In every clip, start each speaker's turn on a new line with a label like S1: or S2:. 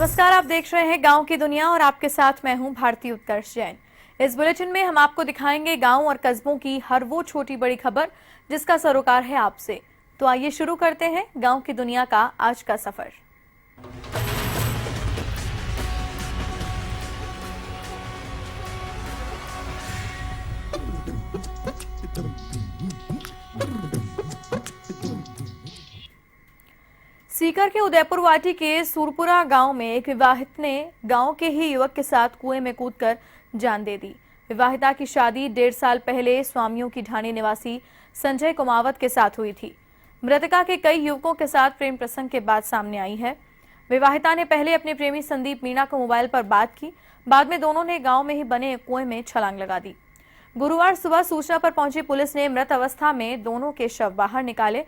S1: नमस्कार, आप देख रहे हैं गांव की दुनिया और आपके साथ मैं हूं भारती उत्कर्ष जैन। इस बुलेटिन में हम आपको दिखाएंगे गांव और कस्बों की हर वो छोटी बड़ी खबर जिसका सरोकार है आपसे। तो आइए शुरू करते हैं गांव की दुनिया का आज का सफर। सीकर के उदयपुर वाटी के सूरपुरा गांव में एक विवाहित ने गांव के ही युवक के साथ कुएं में कूदकर जान दे दी। विवाहिता की शादी 1.5 साल पहले स्वामियों की ढाणी निवासी संजय कुमावत के साथ हुई थी। मृतका के कई युवकों के साथ प्रेम प्रसंग के बाद सामने आई है। विवाहिता ने पहले अपने प्रेमी संदीप मीणा को मोबाइल पर बात की, बाद में दोनों ने गाँव में ही बने कुएं में छलांग लगा दी। गुरुवार सुबह सूचना पर पहुंची पुलिस ने मृत अवस्था में दोनों के शव बाहर निकाले।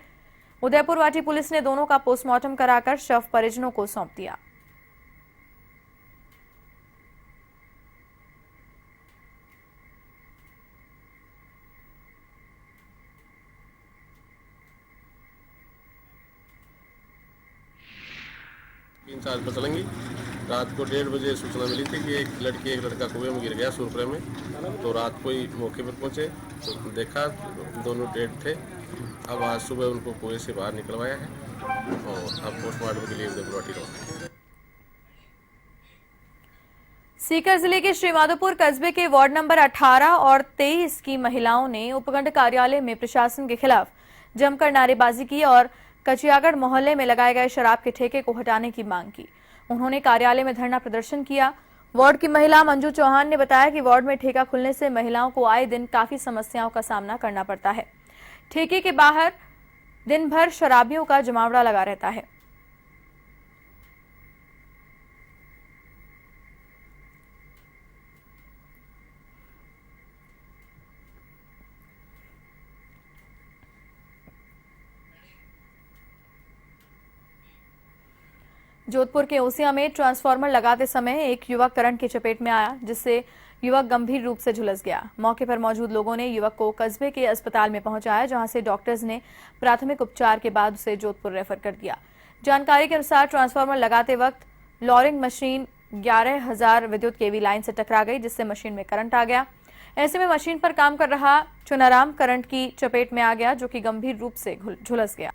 S1: उदयपुर वाटी पुलिस ने दोनों का पोस्टमार्टम कराकर शव परिजनों को सौंप दिया।
S2: तीन चार पर चलेंगी। रात को 1:30 बजे सूचना मिली थी कि एक लड़की एक लड़का कुएं में गिर गया सूरपुरे में। तो रात को ही मौके पर पहुंचे तो देखा दोनों डेड थे। अब आज सुबह उनको कुएं से बाहर निकलवाया है और अब पोस्टमार्टम के लिए उदयपुर वाटी रवाना।
S1: सीकर जिले के श्रीमाधोपुर कस्बे के वार्ड नंबर 18 और 23 की महिलाओं ने उपखंड कार्यालय में प्रशासन के खिलाफ जमकर नारेबाजी की और कचियागढ़ मोहल्ले में लगाए गए शराब के ठेके को हटाने की मांग की। उन्होंने कार्यालय में धरना प्रदर्शन किया। वार्ड की महिला मंजू चौहान ने बताया कि वार्ड में ठेका खुलने से महिलाओं को आए दिन काफी समस्याओं का सामना करना पड़ता है। ठेके के बाहर दिन भर शराबियों का जमावड़ा लगा रहता है। जोधपुर के ओसिया में ट्रांसफार्मर लगाते समय एक युवक करंट की चपेट में आया, जिससे युवक गंभीर रूप से झुलस गया। मौके पर मौजूद लोगों ने युवक को कस्बे के अस्पताल में पहुंचाया, जहां से डॉक्टर्स ने प्राथमिक उपचार के बाद उसे जोधपुर रेफर कर दिया। जानकारी के अनुसार ट्रांसफार्मर लगाते वक्त लॉरिंग मशीन 11,000 विद्युत केवी लाइन से टकरा गई, जिससे मशीन में करंट आ गया। ऐसे में मशीन पर काम कर रहा चुनाराम करंट की चपेट में आ गया, जो कि गंभीर रूप से झुलस गया।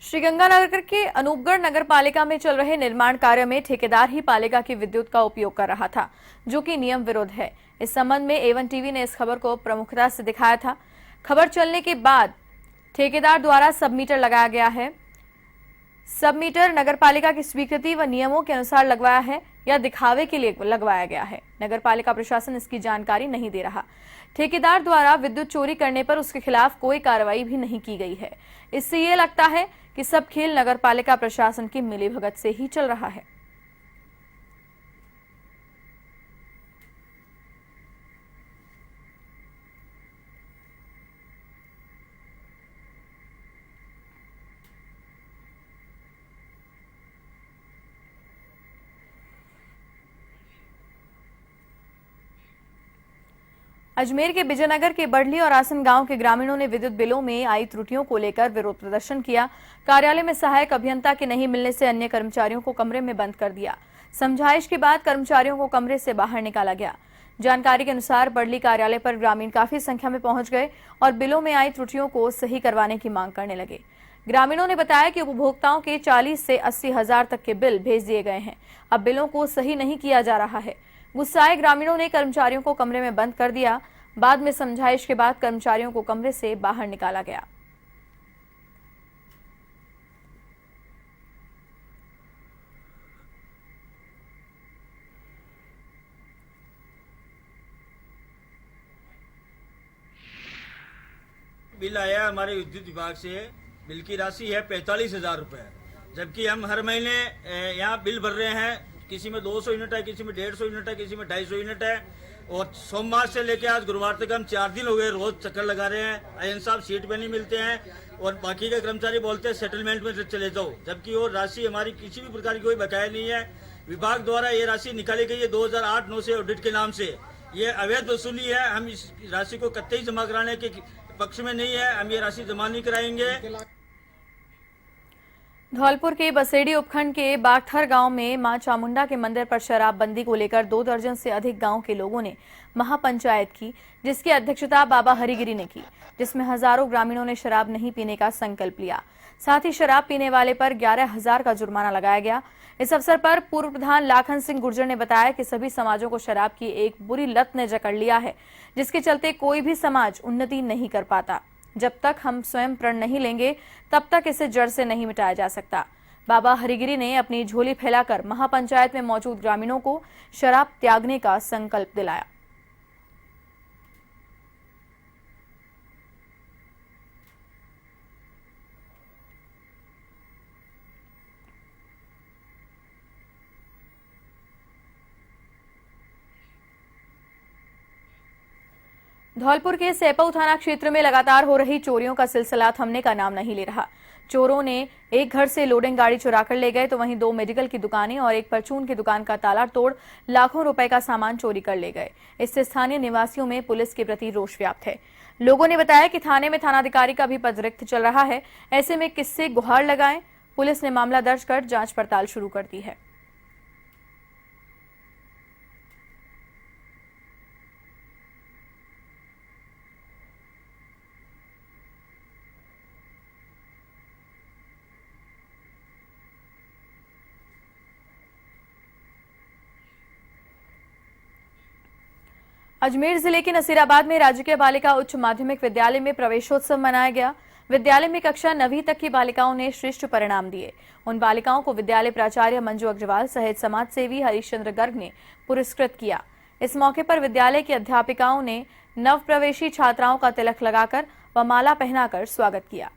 S1: श्रीगंगानगर के अनूपगढ़ नगर पालिका में चल रहे निर्माण कार्य में ठेकेदार ही पालिका की विद्युत का उपयोग कर रहा था, जो कि नियम विरुद्ध है। इस संबंध में A1 टीवी ने इस खबर को प्रमुखता से दिखाया था। खबर चलने के बाद ठेकेदार द्वारा सब मीटर लगाया गया है। सब मीटर नगरपालिका की स्वीकृति व नियमों के अनुसार लगवाया है या दिखावे के लिए लगवाया गया है। नगरपालिका प्रशासन इसकी जानकारी नहीं दे रहा। ठेकेदार द्वारा विद्युत चोरी करने पर उसके खिलाफ कोई कार्रवाई भी नहीं की गई है। इससे ये लगता है कि सब खेल नगरपालिका प्रशासन की मिलीभगत से ही चल रहा है। अजमेर के विजयनगर के बढ़ली और आसन गांव के ग्रामीणों ने विद्युत बिलों में आई त्रुटियों को लेकर विरोध प्रदर्शन किया। कार्यालय में सहायक अभियंता के नहीं मिलने से अन्य कर्मचारियों को कमरे में बंद कर दिया। समझाइश के बाद कर्मचारियों को कमरे से बाहर निकाला गया। जानकारी के अनुसार बढ़ली कार्यालय पर ग्रामीण काफी संख्या में पहुंच गए और बिलों में आई त्रुटियों को सही करवाने की मांग करने लगे। ग्रामीणों ने बताया कि उपभोक्ताओं के 40 से 80 हजार तक के बिल भेज दिए गए हैं। अब बिलों को सही नहीं किया जा रहा है। गुस्साए ग्रामीणों ने कर्मचारियों को कमरे में बंद कर दिया। बाद में समझाइश के बाद कर्मचारियों को कमरे से बाहर निकाला गया।
S3: बिल आया हमारे विद्युत विभाग से। बिल की राशि है 45,000 रुपये, जबकि हम हर महीने यहाँ बिल भर रहे हैं। किसी में 200 यूनिट है, किसी में 150 यूनिट है, किसी में 250 यूनिट है। और सोमवार से लेकर आज गुरुवार तक हम 4 दिन हो गए रोज चक्कर लगा रहे हैं। अयन साहब सीट पे नहीं मिलते हैं और बाकी के कर्मचारी बोलते हैं सेटलमेंट में चले जाओ, जबकि वो राशि हमारी किसी भी प्रकार की कोई बकाया नहीं है। विभाग द्वारा ये राशि निकाली गई है 2008-9 से ऑडिट के नाम से। ये अवैध वसूली है। हम इस राशि को कतई जमा कराने के पक्ष में नहीं है। हम ये राशि जमा नहीं कराएंगे।
S1: धौलपुर के बसेड़ी उपखंड के बागथर गांव में मां चामुंडा के मंदिर पर शराबबंदी को लेकर 2 दर्जन से अधिक गांव के लोगों ने महापंचायत की, जिसकी अध्यक्षता बाबा हरिगिरी ने की, जिसमें हजारों ग्रामीणों ने शराब नहीं पीने का संकल्प लिया। साथ ही शराब पीने वाले पर 11,000 का जुर्माना लगाया गया। इस अवसर पर पूर्व प्रधान लाखन सिंह गुर्जर ने बताया कि सभी समाजों को शराब की एक बुरी लत ने जकड़ लिया है, जिसके चलते कोई भी समाज उन्नति नहीं कर पाता। जब तक हम स्वयं प्रण नहीं लेंगे तब तक इसे जड़ से नहीं मिटाया जा सकता। बाबा हरिगिरी ने अपनी झोली फैलाकर महापंचायत में मौजूद ग्रामीणों को शराब त्यागने का संकल्प दिलाया। धौलपुर के सैपऊ थाना क्षेत्र में लगातार हो रही चोरियों का सिलसिला थमने का नाम नहीं ले रहा। चोरों ने एक घर से लोडिंग गाड़ी चुराकर ले गए तो वहीं 2 मेडिकल की दुकानें और एक परचून की दुकान का ताला तोड़ लाखों रुपए का सामान चोरी कर ले गए। इससे स्थानीय निवासियों में पुलिस के प्रति रोष व्याप्त है। लोगों ने बताया कि थाने में थानाधिकारी का भी पद रिक्त चल रहा है। ऐसे में किससे गुहार लगाएं? पुलिस ने मामला दर्ज कर जांच पड़ताल शुरू कर दी है। अजमेर जिले के नसीराबाद में राजकीय बालिका उच्च माध्यमिक विद्यालय में प्रवेशोत्सव मनाया गया। विद्यालय में कक्षा 9वीं तक की बालिकाओं ने श्रेष्ठ परिणाम दिए। उन बालिकाओं को विद्यालय प्राचार्य मंजू अग्रवाल सहित समाज सेवी हरिश्चंद्र गर्ग ने पुरस्कृत किया। इस मौके पर विद्यालय की अध्यापिकाओं ने नव प्रवेशी छात्राओं का तिलक लगाकर व माला पहनाकर स्वागत किया।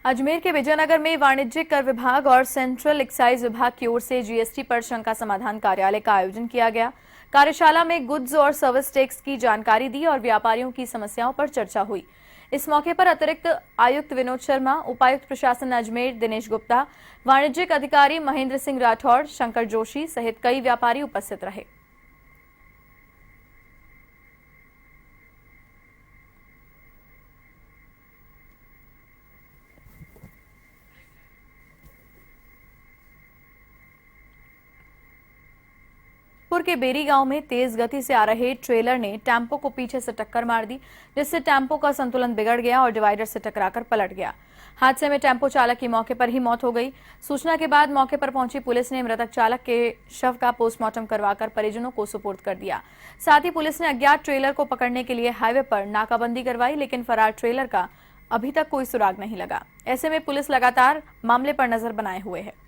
S1: अजमेर के विजयनगर में वाणिज्यिक कर विभाग और सेंट्रल एक्साइज विभाग की ओर से जीएसटी पर शंका समाधान कार्यालय का आयोजन किया गया। कार्यशाला में गुड्स और सर्विस टैक्स की जानकारी दी और व्यापारियों की समस्याओं पर चर्चा हुई। इस मौके पर अतिरिक्त आयुक्त विनोद शर्मा, उपायुक्त प्रशासन अजमेर दिनेश गुप्ता, वाणिज्यिक अधिकारी महेंद्र सिंह राठौड़, शंकर जोशी सहित कई व्यापारी उपस्थित रहे। पुर के बेरी गांव में तेज गति से आ रहे ट्रेलर ने टेम्पो को पीछे से टक्कर मार दी, जिससे टेम्पो का संतुलन बिगड़ गया और डिवाइडर से टकराकर पलट गया। हादसे में टेम्पो चालक की मौके पर ही मौत हो गई। सूचना के बाद मौके पर पहुंची पुलिस ने मृतक चालक के शव का पोस्टमार्टम करवाकर परिजनों को सुपुर्द कर दिया। साथ ही पुलिस ने अज्ञात ट्रेलर को पकड़ने के लिए हाईवे पर नाकाबंदी करवाई, लेकिन फरार ट्रेलर का अभी तक कोई सुराग नहीं लगा। ऐसे में पुलिस लगातार मामले पर नजर बनाए हुए है।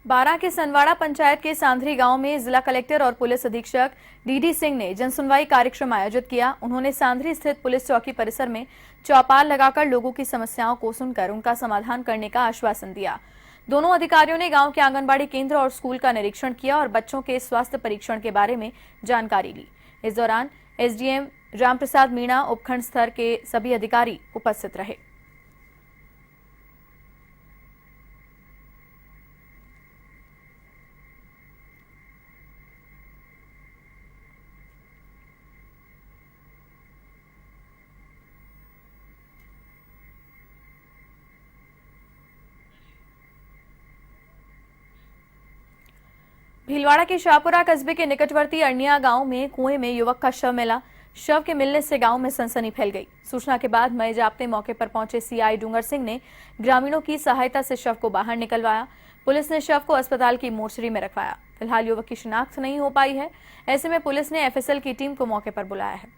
S1: बारां के सनवाड़ा पंचायत के सांधरी गांव में जिला कलेक्टर और पुलिस अधीक्षक डीडी सिंह ने जनसुनवाई कार्यक्रम आयोजित किया। उन्होंने सांधरी स्थित पुलिस चौकी परिसर में चौपाल लगाकर लोगों की समस्याओं को सुनकर उनका समाधान करने का आश्वासन दिया। दोनों अधिकारियों ने गांव के आंगनबाड़ी केंद्र और स्कूल का निरीक्षण किया और बच्चों के स्वास्थ्य परीक्षण के बारे में जानकारी ली। इस दौरान एसडीएम रामप्रसाद मीणा, उपखंड स्तर के सभी अधिकारी उपस्थित रहे। भीलवाड़ा के शाहपुरा कस्बे के निकटवर्ती अरनिया गांव में कुएं में युवक का शव मिला। शव के मिलने से गांव में सनसनी फैल गई। सूचना के बाद मई जाप्ते मौके पर पहुंचे सीआई डूंगर सिंह ने ग्रामीणों की सहायता से शव को बाहर निकलवाया। पुलिस ने शव को अस्पताल की मोर्चरी में रखवाया। फिलहाल युवक की शिनाख्त नहीं हो पाई है। ऐसे में पुलिस ने एफएसएल की टीम को मौके पर बुलाया है।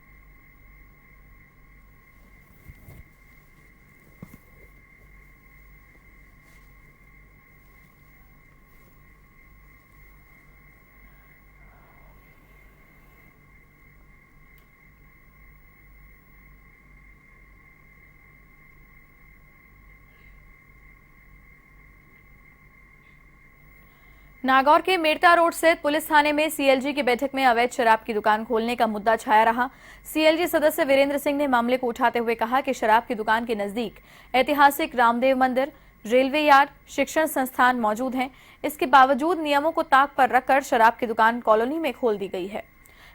S1: नागौर के मेड़ता रोड स्थित पुलिस थाने में सीएलजी की बैठक में अवैध शराब की दुकान खोलने का मुद्दा छाया रहा। सीएलजी सदस्य वीरेंद्र सिंह ने मामले को उठाते हुए कहा कि शराब की दुकान के नजदीक ऐतिहासिक रामदेव मंदिर, रेलवे यार्ड, शिक्षण संस्थान मौजूद हैं। इसके बावजूद नियमों को ताक पर रखकर शराब की दुकान कॉलोनी में खोल दी गई है।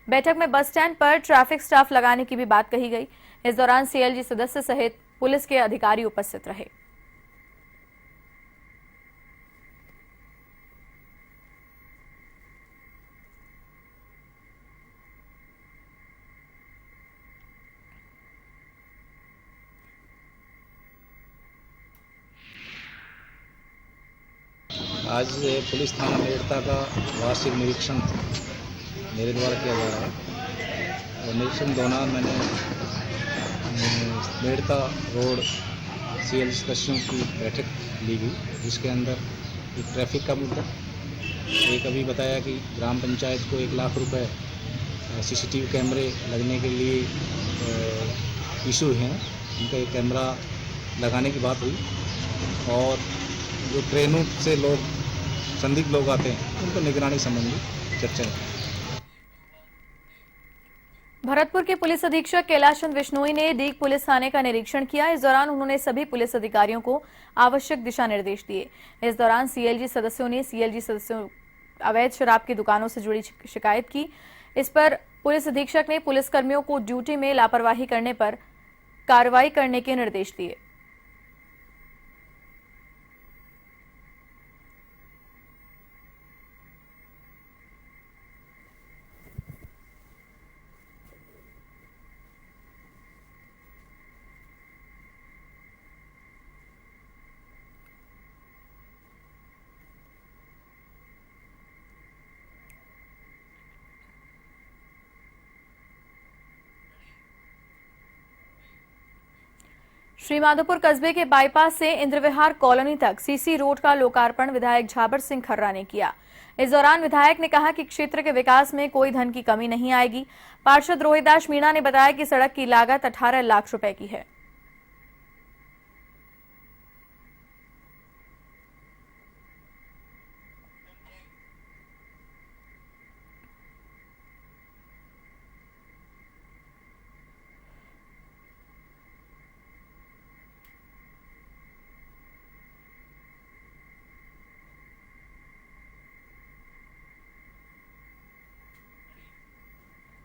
S1: बैठक में बस स्टैंड पर ट्रैफिक स्टाफ लगाने की भी बात कही गई। इस दौरान सीएलजी सदस्य सहित पुलिस के अधिकारी उपस्थित रहे।
S4: आज पुलिस थाना मेड़ता का वार्षिक निरीक्षण मेरे द्वारा किया जा रहा है और निरीक्षण दौरान मैंने मेड़ता रोड सीएल सदस्यों की बैठक ली गई, जिसके अंदर एक ट्रैफिक का मुद्दा, एक अभी बताया कि ग्राम पंचायत को 1 लाख रुपए सीसीटीवी कैमरे लगने के लिए इशू हैं, उनका एक कैमरा लगाने की बात हुई और जो ट्रेनों से लोग संदिग्ध लोग आते हैं उनको निगरानी संबंधी चर्चा है।
S1: भरतपुर के पुलिस अधीक्षक कैलाश चंद विश्नोई ने डीग पुलिस थाने का निरीक्षण किया। इस दौरान उन्होंने सभी पुलिस अधिकारियों को आवश्यक दिशा निर्देश दिए। इस दौरान सीएलजी सदस्यों अवैध शराब की दुकानों से जुड़ी शिकायत की। इस पर पुलिस अधीक्षक ने पुलिसकर्मियों को ड्यूटी में लापरवाही करने पर कार्रवाई करने के निर्देश दिए। श्रीमाधोपुर कस्बे के बाईपास से इंद्रविहार कॉलोनी तक सीसी रोड का लोकार्पण विधायक झाबर सिंह खर्रा ने किया। इस दौरान विधायक ने कहा कि क्षेत्र के विकास में कोई धन की कमी नहीं आएगी। पार्षद रोहिदास मीणा ने बताया कि सड़क की लागत 18 लाख रुपए की है।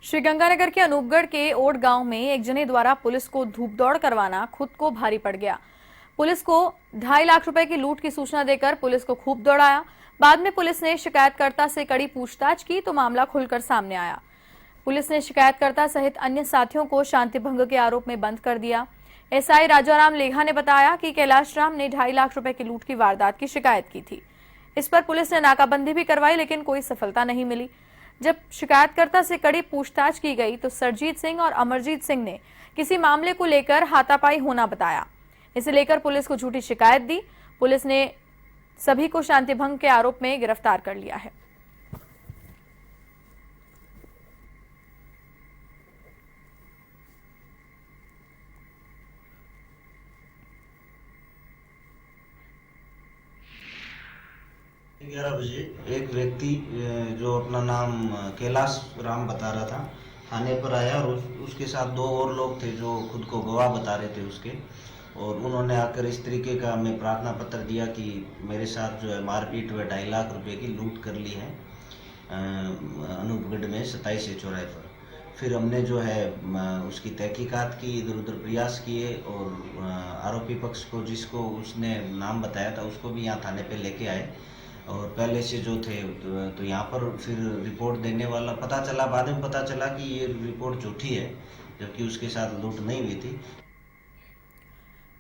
S1: श्रीगंगानगर के अनूपगढ़ के ओड गांव में एक जने द्वारा पुलिस को धूप दौड़ करवाना खुद को भारी पड़ गया। पुलिस को 2.5 लाख रुपए की लूट की सूचना देकर पुलिस को खूब दौड़ाया। बाद में पुलिस ने शिकायतकर्ता से कड़ी पूछताछ की तो मामला खुलकर सामने आया। पुलिस ने शिकायतकर्ता सहित अन्य साथियों को शांति भंग के आरोप में बंद कर दिया। एसआई राजाराम लेघा ने बताया कि कैलाश राम ने 2.5 लाख रुपए की लूट की वारदात की शिकायत की थी। इस पर पुलिस ने नाकाबंदी भी करवाई, लेकिन कोई सफलता नहीं मिली। जब शिकायतकर्ता से कड़ी पूछताछ की गई तो सरजीत सिंह और अमरजीत सिंह ने किसी मामले को लेकर हाथापाई होना बताया। इसे लेकर पुलिस को झूठी शिकायत दी। पुलिस ने सभी को शांति भंग के आरोप में गिरफ्तार कर लिया है।
S5: ग्यारह बजे एक व्यक्ति जो अपना नाम कैलाश राम बता रहा था थाने पर आया और उसके साथ 2 और लोग थे जो खुद को गवाह बता रहे थे उसके, और उन्होंने आकर इस तरीके का हमें प्रार्थना पत्र दिया कि मेरे साथ जो है मारपीट व 2.5 लाख रुपए की लूट कर ली है अनूपगढ़ में 27 चौराहे पर। फिर हमने जो है उसकी तहकीकात की, इधर उधर प्रयास किए और आरोपी पक्ष को जिसको उसने नाम बताया था उसको भी यहाँ थाने पे लेके आए और पहले से जो थे तो यहाँ पर फिर रिपोर्ट देने वाला पता चला, बाद में पता चला कि ये रिपोर्ट झूठी है, जबकि उसके साथ लूट नहीं हुई थी।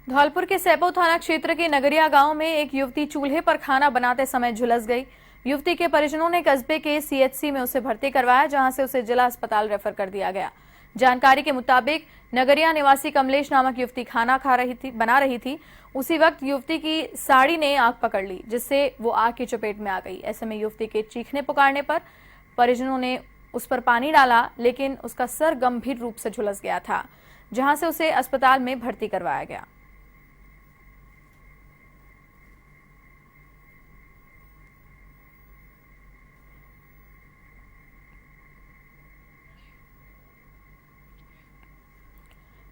S1: धौलपुर के सैपो थाना क्षेत्र के नगरिया गांव में एक युवती चूल्हे पर खाना बनाते समय झुलस गई। युवती के परिजनों ने कस्बे के सीएचसी में उसे भर्ती करवाया, जहां से उसे जिला अस्पताल रेफर कर दिया गया। जानकारी के मुताबिक नगरिया निवासी कमलेश नामक युवती खाना बना रही थी। उसी वक्त युवती की साड़ी ने आग पकड़ ली, जिससे वो आग की चपेट में आ गई। ऐसे में युवती के चीखने पुकारने पर परिजनों ने उस पर पानी डाला, लेकिन उसका सर गंभीर रूप से झुलस गया था, जहां से उसे अस्पताल में भर्ती करवाया गया।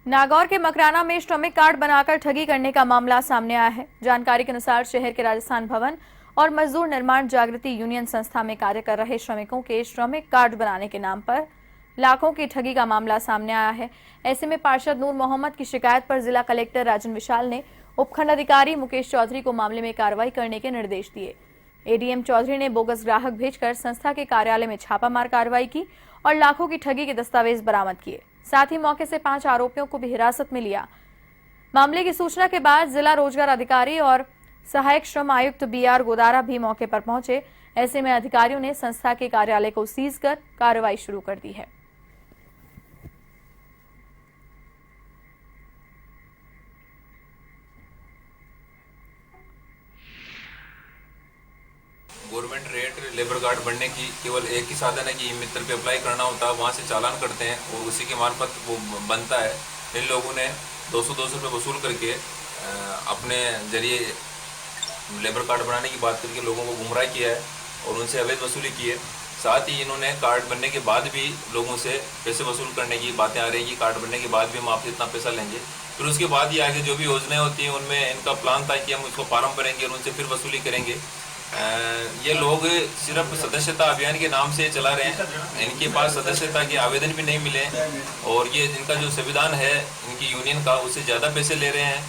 S1: नागौर के मकराना में श्रमिक कार्ड बनाकर ठगी करने का मामला सामने आया है। जानकारी के अनुसार शहर के राजस्थान भवन और मजदूर निर्माण जागृति यूनियन संस्था में कार्य कर रहे श्रमिकों के श्रमिक कार्ड बनाने के नाम पर लाखों की ठगी का मामला सामने आया है। ऐसे में पार्षद नूर मोहम्मद की शिकायत पर जिला कलेक्टर राजन विशाल ने उपखंड अधिकारी मुकेश चौधरी को मामले में कार्रवाई करने के निर्देश दिए। एडीएम चौधरी ने बोगस ग्राहक भेजकर संस्था के कार्यालय में छापामार कार्रवाई की और लाखों की ठगी के दस्तावेज बरामद किए। साथ ही मौके से 5 आरोपियों को भी हिरासत में लिया। मामले की सूचना के बाद जिला रोजगार अधिकारी और सहायक श्रम आयुक्त बीआर गोदारा भी मौके पर पहुंचे। ऐसे में अधिकारियों ने संस्था के कार्यालय को सीज कर कार्रवाई शुरू कर दी है।
S6: गवर्नमेंट रेट लेबर कार्ड बनने की केवल एक ही साधन है कि मित्र पे अप्लाई करना होता है, वहाँ से चालान करते हैं और उसी के मार्फत वो बनता है। इन लोगों ने 200 रुपये वसूल करके अपने जरिए लेबर कार्ड बनाने की बात करके लोगों को गुमराह किया है और उनसे अवैध वसूली की है। साथ ही इन्होंने कार्ड बनने के बाद भी लोगों से पैसे वसूल करने की बातें आ रही हैं कि कार्ड बनने के बाद भी हम आपसे इतना पैसा लेंगे। फिर उसके बाद ही आगे जो भी योजनाएं होती हैं उनमें इनका प्लान था कि हम उसको फार्म भरेंगे और उनसे फिर वसूली करेंगे। ये लोग सिर्फ सदस्यता अभियान के नाम से चला रहे हैं। इनके पास सदस्यता के आवेदन भी नहीं मिले और ये इनका जो संविधान है इनकी यूनियन का, उससे ज़्यादा पैसे ले रहे हैं।